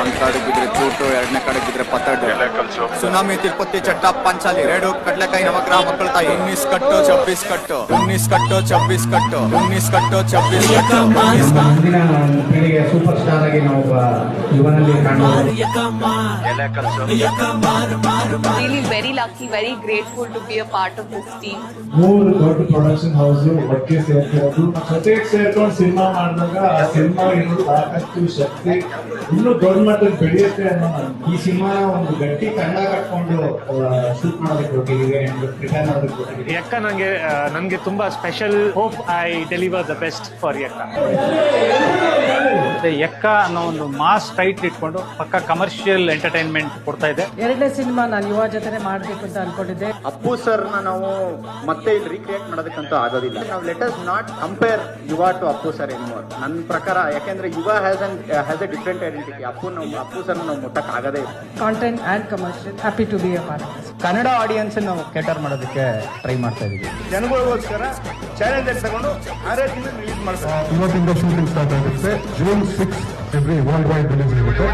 ಒಂದ್ ಕಡೆ ಬಿದ್ರೆ ಚೂಟು, ಎರಡನೇ ಕಡೆ ಬಿದ್ರೆ ಪತ್ತಡು. ಸುನಾಮಿ, ತಿರುಪತಿ, ಚಟ್ಟ, ಪಂಚಾಲಿ, ರೇಡು, ಕಡ್ಲೆಕಾಯಿ, ನವಗ್ರಹ, ಮಕ್ಕಳ ತಾಯಿ. 19 ಕಟ್ಟು 26 ಕಟ್ಟು, 19 ಕಟ್ಟು 26 ಕಟ್ಟು, 19 ಕಟ್ಟು 26 ಕಟ್ಟು. ಮುಂದಿನ ಪೀಳಿಗೆ ಸೂಪರ್ ಸ್ಟಾರ್ ಆಗಿ ನಾವು ಯುವನಲ್ಲಿ ಕಾಣಬಹುದು. Really very lucky, very grateful to be a part of this team. 3 ದೊಡ್ಡ ಪ್ರೊಡಕ್ಷನ್ ಹೌಸ್ ಒಟ್ಟಿಗೆ ಸೇರ್ತಿರೋದು, ಜೊತೆಗೆ ಸೇರ್ಕೊಂಡು ಸಿನಿಮಾ ಮಾಡಿದಾಗ ಆ ಸಿನಿಮಾ ಇನ್ನೂ ಸಾಕಷ್ಟು ಶಕ್ತಿ ಇನ್ನೂ ದೊಡ್ಡ ಮಟ್ಟದಲ್ಲಿ ಬೆಳೆಯುತ್ತೆ ಅನ್ನೋ ಈ ಸಿನಿಮಾ ಒಂದು ಗಟ್ಟಿ ತಂಡ ಕಟ್ಕೊಂಡು ಶೂಟ್ ಮಾಡೋದಕ್ಕೆ ಹೋಗಿದ್ದೀವಿ, ಪ್ರಿಪೇರ್ ಮಾಡೋದಕ್ಕೆ ಹೋಗಿದ್ದೀವಿ. ಯಕ್ಕ ನನಗೆ ತುಂಬಾ special. Hope I deliver the best for Yakka. Yakka ಅನ್ನೋ ಒಂದು ಮಾಸ್ ಟೈಟ್ ಇಟ್ಕೊಂಡು ಪಕ್ಕ ಕಮರ್ಷಿಯಲ್ ಎಂಟರ್ಟೈನ್ಮೆಂಟ್ ಕೊಡ್ತಾ ಇದೆ. ಎರಡನೇ ಸಿನಿಮಾ ನಾನು ಯುವ ಜೊತೆ ಮಾಡ್ಬೇಕು ಅಂತ ಅನ್ಕೊಂಡಿದ್ದೆ. ಅಪ್ಪು ಸರ್ ನಾವು ಮತ್ತೆ ಇಲ್ಲಿ ರೀಕ್ರಿಯೇಟ್ ಮಾಡೋದಕ್ಕಂತೂ ಆಗೋದಿಲ್ಲ. ನಾವು let us not compare Yuva to Appu sir anymore ನನ್ನ ಪ್ರಕಾರ. ಯಾಕೆಂದ್ರೆ Yuva has a different identity. Appu sir ನಾವು ಮುಟ್ಟಕ್ ಆಗದೇ ಇಲ್ಲ. Content and commercial, happy to be a part. Kannada audience ನಾವು ಕೇಟರ್ ಮಾಡೋದಕ್ಕೆ ಟ್ರೈ ಮಾಡ್ತಾ ಇದೀವಿ. ಜನಗಳಿಗೋಸ್ಕರ ಚಾಲೆಂಜ್ ತಗೊಂಡು ರಿಲೀಸ್ ಮಾಡ್ತಾರೆ. ಇವತ್ತಿಂದ ಶೂಟಿಂಗ್ ಸ್ಟಾರ್ಟ್ ಆಗುತ್ತೆ. June 6 every world wide release ಆಗುತ್ತೆ.